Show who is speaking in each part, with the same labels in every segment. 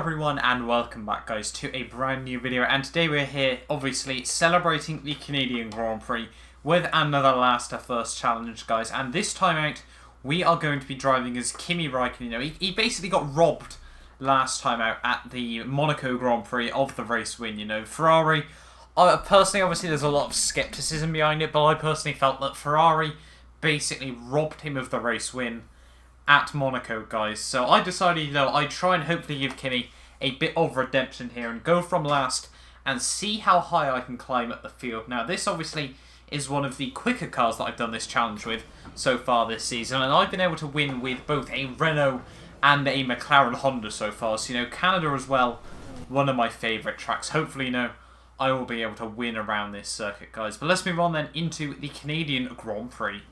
Speaker 1: everyone and welcome back guys to a brand new video, and today we're here obviously celebrating the Canadian Grand Prix with another last to first challenge guys, and this time out we are going to be driving as Kimi Raikkonen. You know, he basically got robbed last time out at the Monaco Grand Prix of the race win. You know, Ferrari, personally obviously there's a lot of skepticism behind it, but I personally felt that Ferrari basically robbed him of the race win at Monaco, guys. So I decided, you know, I'd try and hopefully give Kimi a bit of redemption here and go from last and see how high I can climb up the field. Now, this obviously is one of the quicker cars that I've done this challenge with so far this season, and I've been able to win with both a Renault and a McLaren Honda so far. So, you know, Canada as well, one of my favourite tracks. Hopefully, you know, I will be able to win around this circuit, guys. But let's move on then into the Canadian Grand Prix.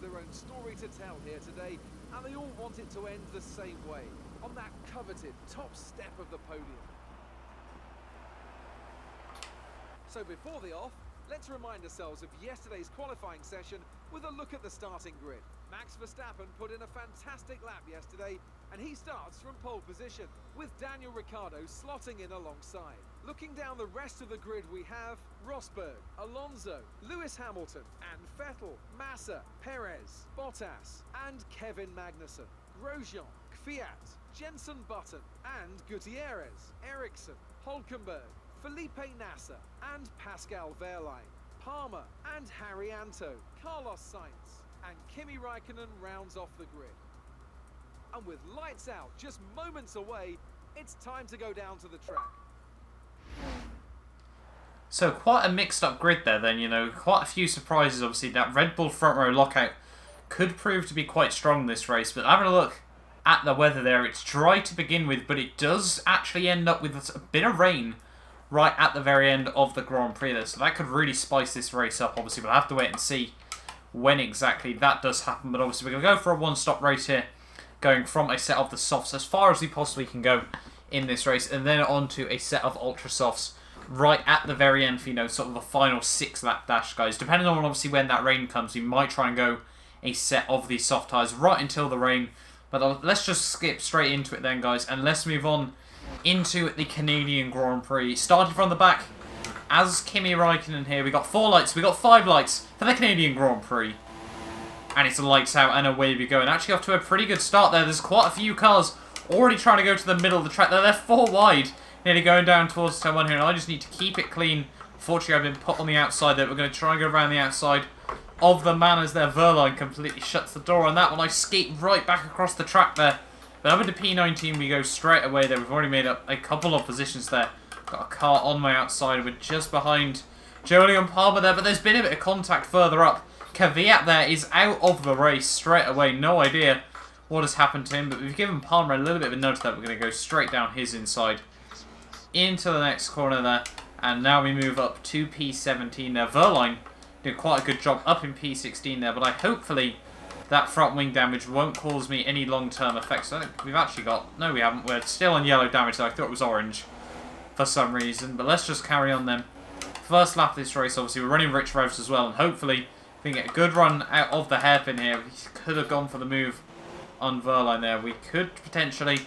Speaker 2: Their own story to tell here today, and they all want it to end the same way, on that coveted top step of the podium. So before the off, let's remind ourselves of yesterday's qualifying session with a look at the starting grid. Max Verstappen put in a fantastic lap yesterday, and he starts from pole position, with Daniel Ricciardo slotting in alongside. Looking down the rest of the grid, we have Rosberg, Alonso, Lewis Hamilton, and Vettel, Massa, Perez, Bottas, and Kevin Magnussen, Grosjean, Kvyat, Jenson Button, and Gutierrez, Ericsson, Hulkenberg, Felipe Nasser, and Pascal Wehrlein, Palmer, and Harry Anto, Carlos Sainz, and Kimi Raikkonen rounds off the grid. And with lights out just moments away, it's time to go down to the track.
Speaker 1: So quite a mixed up grid there then, you know, quite a few surprises. Obviously that Red Bull front row lockout could prove to be quite strong this race, but having a look at the weather there, it's dry to begin with, but it does actually end up with a bit of rain right at the very end of the Grand Prix there, so that could really spice this race up. Obviously we'll have to wait and see when exactly that does happen, but obviously we're going to go for a one-stop race here, going from a set of the softs as far as we possibly can go in this race, and then on to a set of ultra softs right at the very end for, you know, sort of the final 6-lap dash, guys. Depending on obviously when that rain comes, we might try and go a set of these soft tyres right until the rain, but let's just skip straight into it then, guys, and let's move on into the Canadian Grand Prix. Starting from the back as Kimi Raikkonen here. We got 4 lights, we got 5 lights for the Canadian Grand Prix. And it's lights out and away we go. And actually off to a pretty good start there. There's quite a few cars already trying to go to the middle of the track. They're 4 wide, nearly going down towards turn 1 here. And I just need to keep it clean. Fortunately, I've been put on the outside there. We're going to try and go around the outside of the man as their Wehrlein completely shuts the door on that one. I skate right back across the track there. But over to P19 we go straight away there. We've already made up a couple of positions there. Got a car on my outside. We're just behind Jolie and Palmer there. But there's been a bit of contact further up. Kvyat there is out of the race straight away. No idea what has happened to him, but we've given Palmer a little bit of a nudge that we're going to go straight down his inside into the next corner there. And now we move up to P17 there. Wehrlein did quite a good job up in P16 there, but hopefully that front wing damage won't cause me any long-term effects. I think we've actually got... No, we haven't. We're still on yellow damage, though. I thought it was orange for some reason, but let's just carry on then. First lap of this race, obviously, we're running rich revs as well, and hopefully we can get a good run out of the hairpin here. We could have gone for the move on Wehrlein there. We could potentially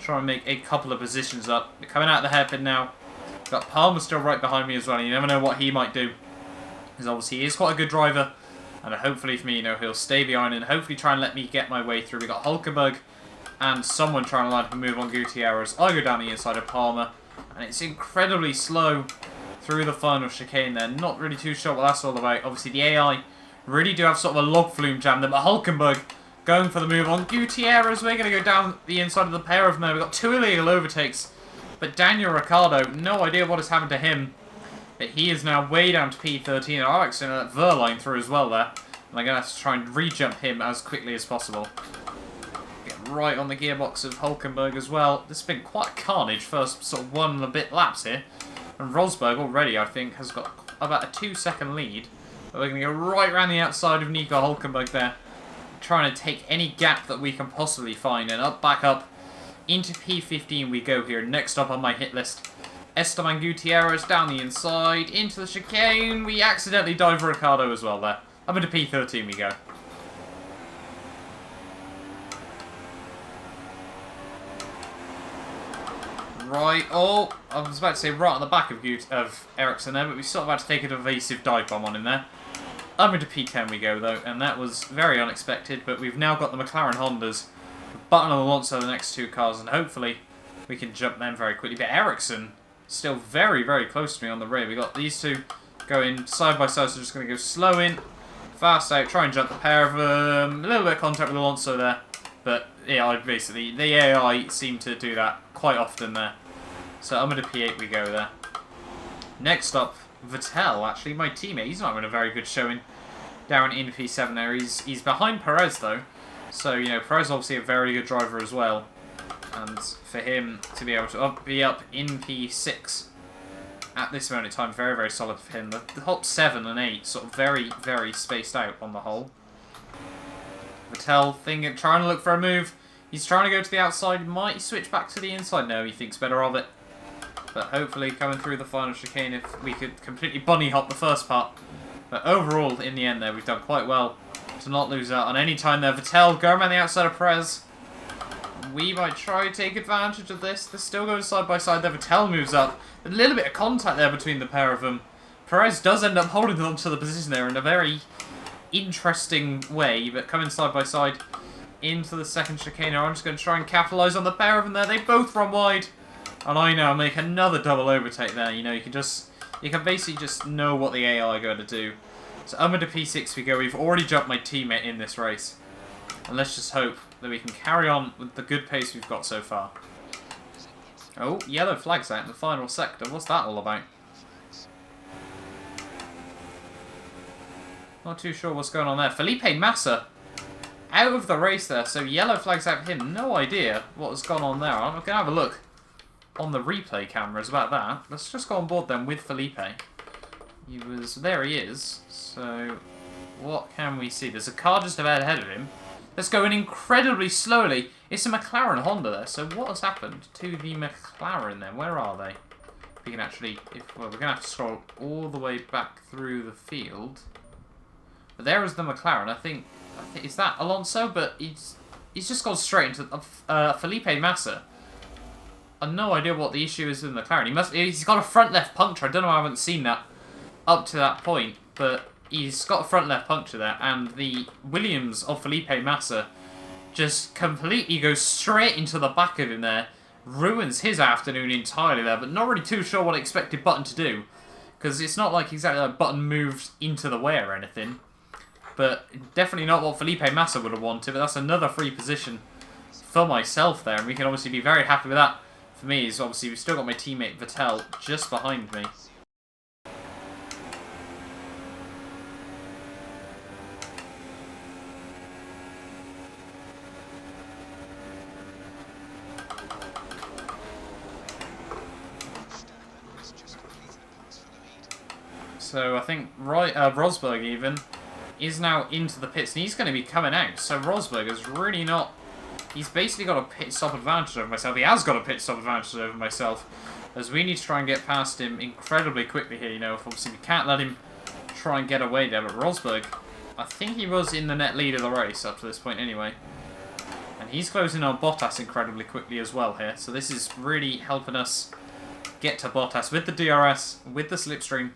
Speaker 1: try and make a couple of positions up. We're coming out of the hairpin now. We've got Palmer still right behind me as well. You never know what he might do, because obviously he is quite a good driver. And hopefully for me, you know, he'll stay behind and hopefully try and let me get my way through. We've got Hulkenberg and someone trying to line up a move on Gutierrez. I go down the inside of Palmer, and it's incredibly slow through the final chicane there. Not really too sure what that's all about. Obviously the AI really do have sort of a log flume jam there, but Hulkenberg going for the move on Gutierrez. We're going to go down the inside of the pair of them there. We've got 2 illegal overtakes, but Daniel Ricciardo, no idea what has happened to him. But he is now way down to P13. I'll actually let Wehrlein through as well there. And I'm going to have to try and re-jump him as quickly as possible. Get right on the gearbox of Hulkenberg as well. This has been quite a carnage. First sort of 1 and a bit laps here. And Rosberg already, I think, has got about a 2-second lead. But we're going to go right around the outside of Nico Hulkenberg there. Trying to take any gap that we can possibly find. And back up into P15 we go here. Next up on my hit list, Esteban Gutierrez down the inside, into the chicane. We accidentally dive Ricciardo as well there. Up into P13 we go. right. Oh, I was about to say right on the back of Ericsson there, but we sort of had to take an evasive dive bomb on him there. Up into P10 we go though, and that was very unexpected. But we've now got the McLaren Hondas, Button and Alonso, the next two cars, and hopefully we can jump them very quickly. But Ericsson still very, very close to me on the rear. We got these two going side by side, so just going to go slow in, fast out, try and jump the pair of them. A little bit of contact with Alonso there, but yeah, basically the AI seem to do that quite often there. So I'm going to P8 we go there. Next up, Vettel, actually, my teammate. He's not having a very good showing down in P7 there. He's behind Perez though, so you know Perez obviously a very good driver as well, and for him to be able to be up in P6 at this moment in time, very, very solid for him. The top 7 and 8 sort of very, very spaced out on the whole. Vettel trying to look for a move. He's trying to go to the outside. Might he switch back to the inside? No, he thinks better of it. But hopefully coming through the final chicane, if we could completely bunny hop the first part. But overall, in the end there, we've done quite well to not lose out on any time there. Vettel going around the outside of Perez. We might try to take advantage of this. They're still going side by side there. Vettel moves up. A little bit of contact there between the pair of them. Perez does end up holding on to the position there in a very interesting way, but coming side by side into the second chicane. I'm just going to try and capitalise on the pair of them there. They both run wide. And I now make another double overtake there. You know, you can basically just know what the AI are going to do. So I'm into P6 we go. We've already jumped my teammate in this race. And let's just hope that we can carry on with the good pace we've got so far. Oh, yellow flags out in the final sector. What's that all about? Not too sure what's going on there. Felipe Massa out of the race there. So yellow flags out for him. No idea what has gone on there. I'm going to have a look on the replay cameras about that. Let's just go on board then with Felipe. There he is. So what can we see? There's a car just about ahead of him. That's going incredibly slowly. It's a McLaren Honda there. So what has happened to the McLaren then? Where are they? We can actually, well, we're going to have to scroll all the way back through the field. But there is the McLaren. I think is that Alonso? But he's just gone straight into Felipe Massa. I've no idea what the issue is with the McLaren. He's got a front left puncture. I don't know. I haven't seen that up to that point, but he's got a front left puncture there, and the Williams of Felipe Massa just completely goes straight into the back of him there, ruins his afternoon entirely there, but not really too sure what I expected Button to do, because it's not like exactly like Button moved into the way or anything, but definitely not what Felipe Massa would have wanted, but that's another free position for myself there, and we can obviously be very happy with that. For me, is obviously we've still got my teammate Vettel just behind me. So I think Rosberg even is now into the pits, and he's going to be coming out. So Rosberg is really not... He's basically got a pit stop advantage over myself. He has got a pit stop advantage over myself, as we need to try and get past him incredibly quickly here. You know, obviously we can't let him try and get away there. But Rosberg, I think he was in the net lead of the race up to this point anyway. And he's closing on Bottas incredibly quickly as well here. So this is really helping us get to Bottas with the DRS, with the slipstream.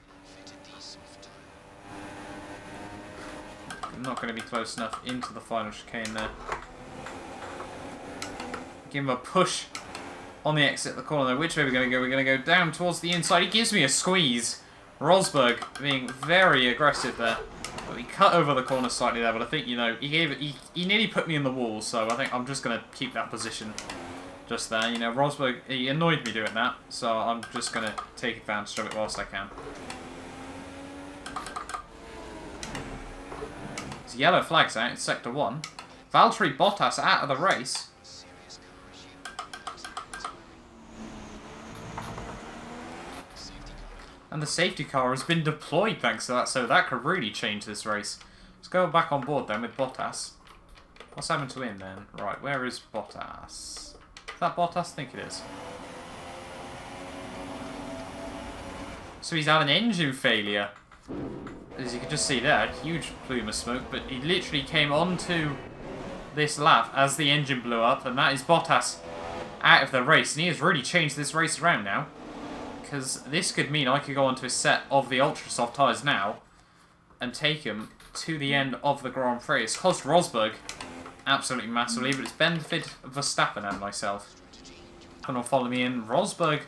Speaker 1: Not going to be close enough into the final chicane there. Give him a push on the exit of the corner there. Which way are we going to go? We're going to go down towards the inside. He gives me a squeeze. Rosberg being very aggressive there. But he cut over the corner slightly there. But I think, you know, he nearly put me in the wall. So I think I'm just going to keep that position just there. You know, Rosberg, he annoyed me doing that. So I'm just going to take advantage of it whilst I can. Yellow flags out in Sector 1. Valtteri Bottas out of the race. And the safety car has been deployed thanks to that, so that could really change this race. Let's go back on board then with Bottas. What's happened to him then? Right, where is Bottas? Is that Bottas? I think it is. So he's had an engine failure. As you can just see there, a huge plume of smoke, but he literally came onto this lap as the engine blew up, and that is Bottas out of the race, and he has really changed this race around now. Because this could mean I could go onto a set of the ultra soft tyres now and take him to the end of the Grand Prix. It's cost Rosberg absolutely massively, but it's benefited Verstappen and myself. And will follow me in. Rosberg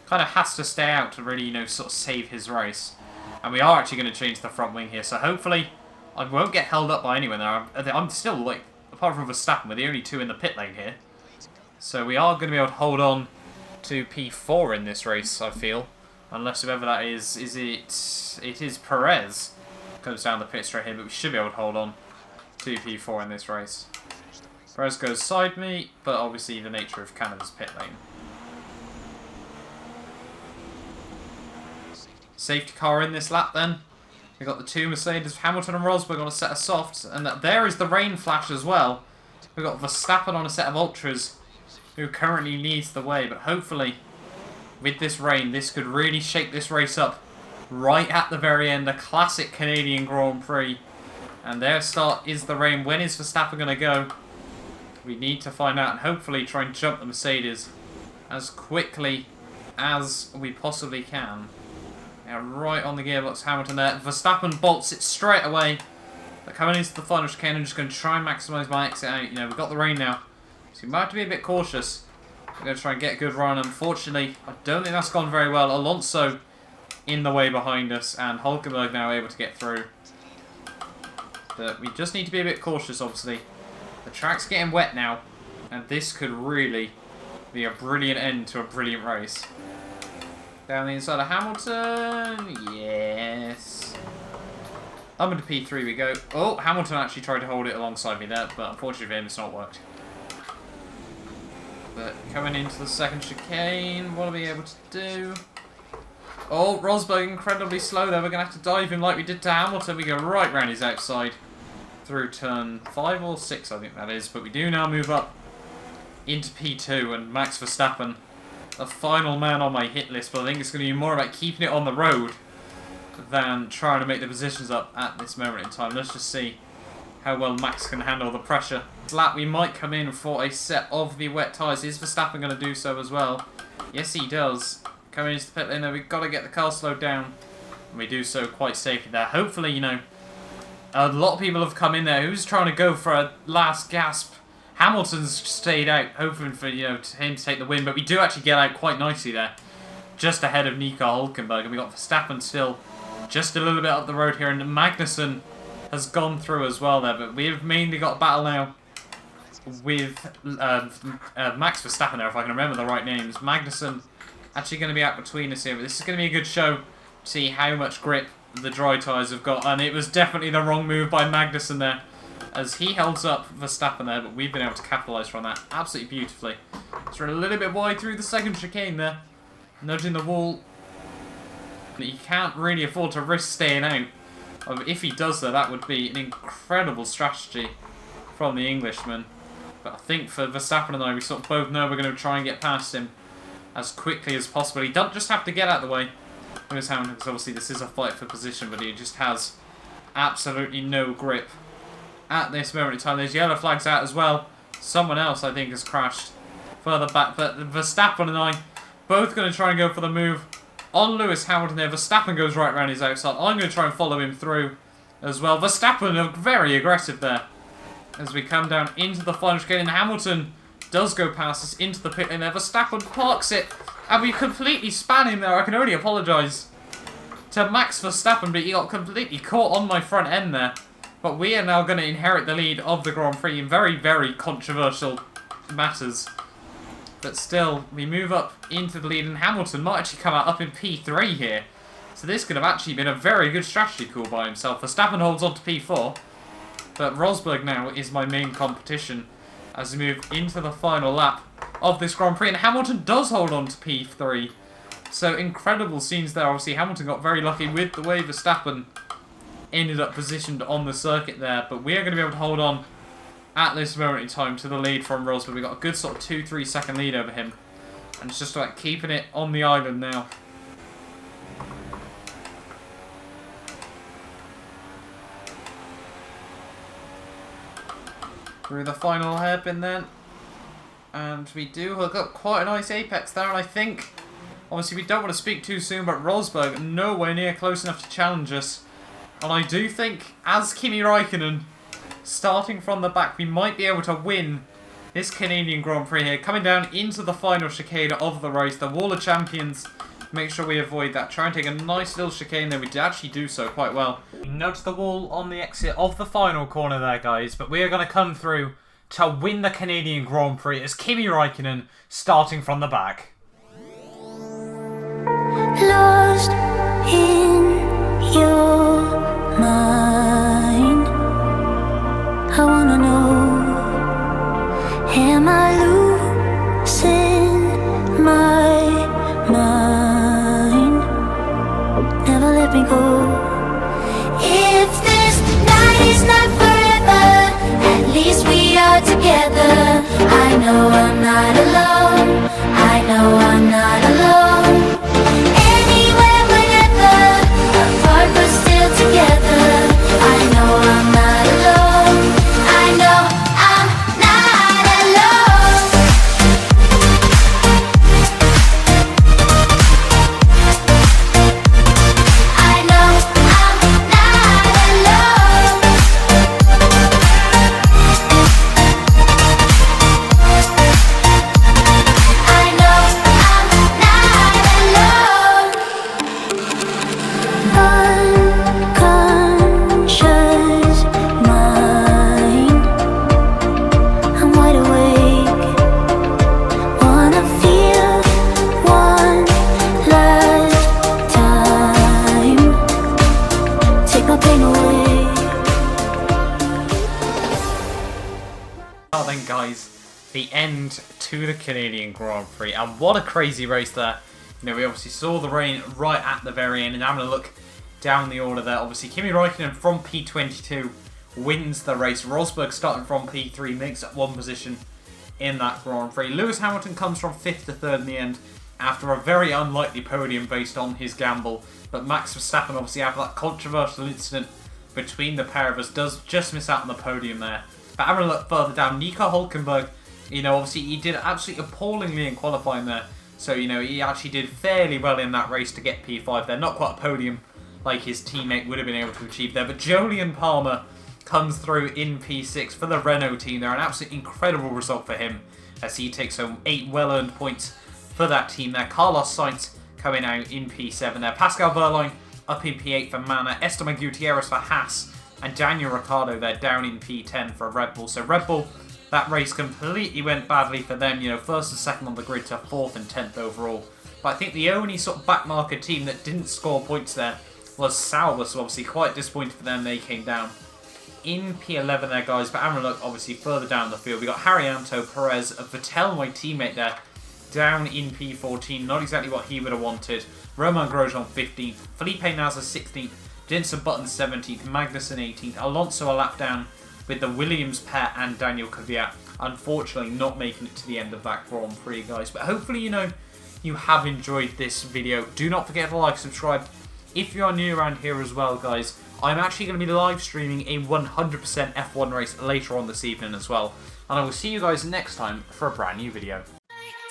Speaker 1: kind of has to stay out to really, sort of save his race. And we are actually going to change the front wing here, so hopefully I won't get held up by anyone there. I'm still, like, apart from Verstappen, we're the only two in the pit lane here. So we are going to be able to hold on to P4 in this race, I feel. Unless whoever that is it is Perez. Comes down the pit straight here, but we should be able to hold on to P4 in this race. Perez goes side me, but obviously the nature of Canada's pit lane. Safety car in this lap then. We've got the two Mercedes, Hamilton and Rosberg on a set of softs, and there is the rain flash as well. We've got Verstappen on a set of ultras, who currently leads the way, but hopefully with this rain this could really shake this race up right at the very end. A classic Canadian Grand Prix, and their start is the rain. When is Verstappen going to go? We need to find out and hopefully try and jump the Mercedes as quickly as we possibly can. Now right on the gearbox, Hamilton there. Verstappen bolts it straight away. But coming into the final chicane, I'm just going to try and maximise my exit out. We've got the rain now, so we might have to be a bit cautious. We're going to try and get a good run. Unfortunately, I don't think that's gone very well. Alonso in the way behind us, and Hulkenberg now able to get through. But we just need to be a bit cautious, obviously. The track's getting wet now, and this could really be a brilliant end to a brilliant race. Down the inside of Hamilton, yes. Up into P3 we go. Oh, Hamilton actually tried to hold it alongside me there, but unfortunately for him it's not worked. But coming into the second chicane, what are we able to do? Oh, Rosberg incredibly slow there. We're going to have to dive him like we did to Hamilton. We go right round his outside through turn 5 or 6, I think that is. But we do now move up into P2, and Max Verstappen, the final man on my hit list. But I think it's going to be more about keeping it on the road than trying to make the positions up at this moment in time. Let's just see how well Max can handle the pressure. This lap we might come in for a set of the wet tyres. Is Verstappen going to do so as well? Yes, he does. Coming into the pit lane there, we've got to get the car slowed down. And we do so quite safely there. Hopefully, a lot of people have come in there. Who's trying to go for a last gasp? Hamilton's stayed out, hoping for, him to take the win. But we do actually get out quite nicely there. Just ahead of Nico Hulkenberg. And we got Verstappen still just a little bit up the road here. And Magnussen has gone through as well there. But we've mainly got a battle now with Max Verstappen there, if I can remember the right names. Magnussen actually going to be out between us here, but this is going to be a good show to see how much grip the dry tyres have got. And it was definitely the wrong move by Magnussen there, as he holds up Verstappen there, but we've been able to capitalise from that absolutely beautifully. So we're a little bit wide through the second chicane there, nudging the wall. He can't really afford to risk staying out. If he does though, that would be an incredible strategy from the Englishman. But I think for Verstappen and I, we sort of both know we're going to try and get past him as quickly as possible. He doesn't just have to get out of the way of his Hamilton, because obviously this is a fight for position, but he just has absolutely no grip at this moment in time. There's yellow flags out as well. Someone else, I think, has crashed further back, but Verstappen and I both going to try and go for the move on Lewis Hamilton there. Verstappen goes right around his outside. I'm going to try and follow him through as well. Verstappen are very aggressive there as we come down into the final chicane, and Hamilton does go past us into the pit lane there. Verstappen parks it, and we completely span him there. I can only apologise to Max Verstappen, but he got completely caught on my front end there. But we are now going to inherit the lead of the Grand Prix in very, very controversial matters. But still, we move up into the lead, and Hamilton might actually come out up in P3 here. So this could have actually been a very good strategy call by himself. Verstappen holds on to P4, but Rosberg now is my main competition as we move into the final lap of this Grand Prix. And Hamilton does hold on to P3. So incredible scenes there. Obviously, Hamilton got very lucky with the way Verstappen ended up positioned on the circuit there. But we are going to be able to hold on at this moment in time to the lead from Rosberg. We've got a good sort of 2-3 second lead over him. And it's just like keeping it on the island now. Through the final hairpin then. And we do hook up quite a nice apex there, and I think, obviously we don't want to speak too soon, but Rosberg nowhere near close enough to challenge us. And I do think, as Kimi Raikkonen, starting from the back, we might be able to win this Canadian Grand Prix here. Coming down into the final chicane of the race, the Wall of Champions. Make sure we avoid that. Try and take a nice little chicane there. We did actually do so quite well. We nudged the wall on the exit of the final corner there, guys. But we are going to come through to win the Canadian Grand Prix as Kimi Raikkonen starting from the back.
Speaker 3: Lost in your mind, I wanna know, am I losing my mind? Never let me go. If this night is not forever, at least we are together. I know I'm not alone, I know I'm not alone. Anywhere, whenever, apart but still together. I know I'm not alone, I know I'm not alone. I know I'm not alone. I know I'm not alone. Unconscious mind, I'm wide awake. Wanna feel one last time. Take my pain away.
Speaker 1: Well then, guys, the end to the Canadian Grand Prix, and what a crazy race there. You know, we obviously saw the rain right at the very end, and having a look down the order there, obviously Kimi Raikkonen from P22 wins the race. Rosberg starting from P3 makes up one position in that Grand Prix. Lewis Hamilton comes from 5th to 3rd in the end after a very unlikely podium based on his gamble, but Max Verstappen, obviously after that controversial incident between the pair of us, does just miss out on the podium there. But having a look further down, Nico Hülkenberg, you know, obviously he did absolutely appallingly in qualifying there. So, you know, he actually did fairly well in that race to get P5 there. Not quite a podium like his teammate would have been able to achieve there. But Jolyon Palmer comes through in P6 for the Renault team there. An absolutely incredible result for him as he takes home 8 well-earned points for that team there. Carlos Sainz coming out in P7 there. Pascal Wehrlein up in P8 for Mana. Esteban Gutierrez for Haas. And Daniel Ricciardo there down in P10 for Red Bull. So Red Bull, that race completely went badly for them. You know, 1st and 2nd on the grid to 4th and 10th overall. But I think the only sort of backmarker team that didn't score points there was Sauber. So obviously quite disappointed for them. They came down in P11 there, guys. But having a look, obviously further down the field, we got Haryanto, Perez, Vettel, my teammate there, down in P14. Not exactly what he would have wanted. Romain Grosjean 15th. Felipe Nasr 16th. Jenson Button 17th. Magnussen 18th. Alonso a lap down with the Williams pair and Daniel Kvyat. Unfortunately not making it to the end of that Grand Prix, guys. But hopefully, you know, you have enjoyed this video. Do not forget to like, subscribe if you are new around here as well, guys. I'm actually going to be live streaming a 100% F1 race later on this evening as well. And I will see you guys next time for a brand new video.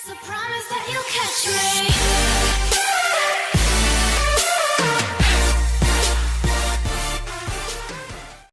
Speaker 3: So promise that you'll catch me.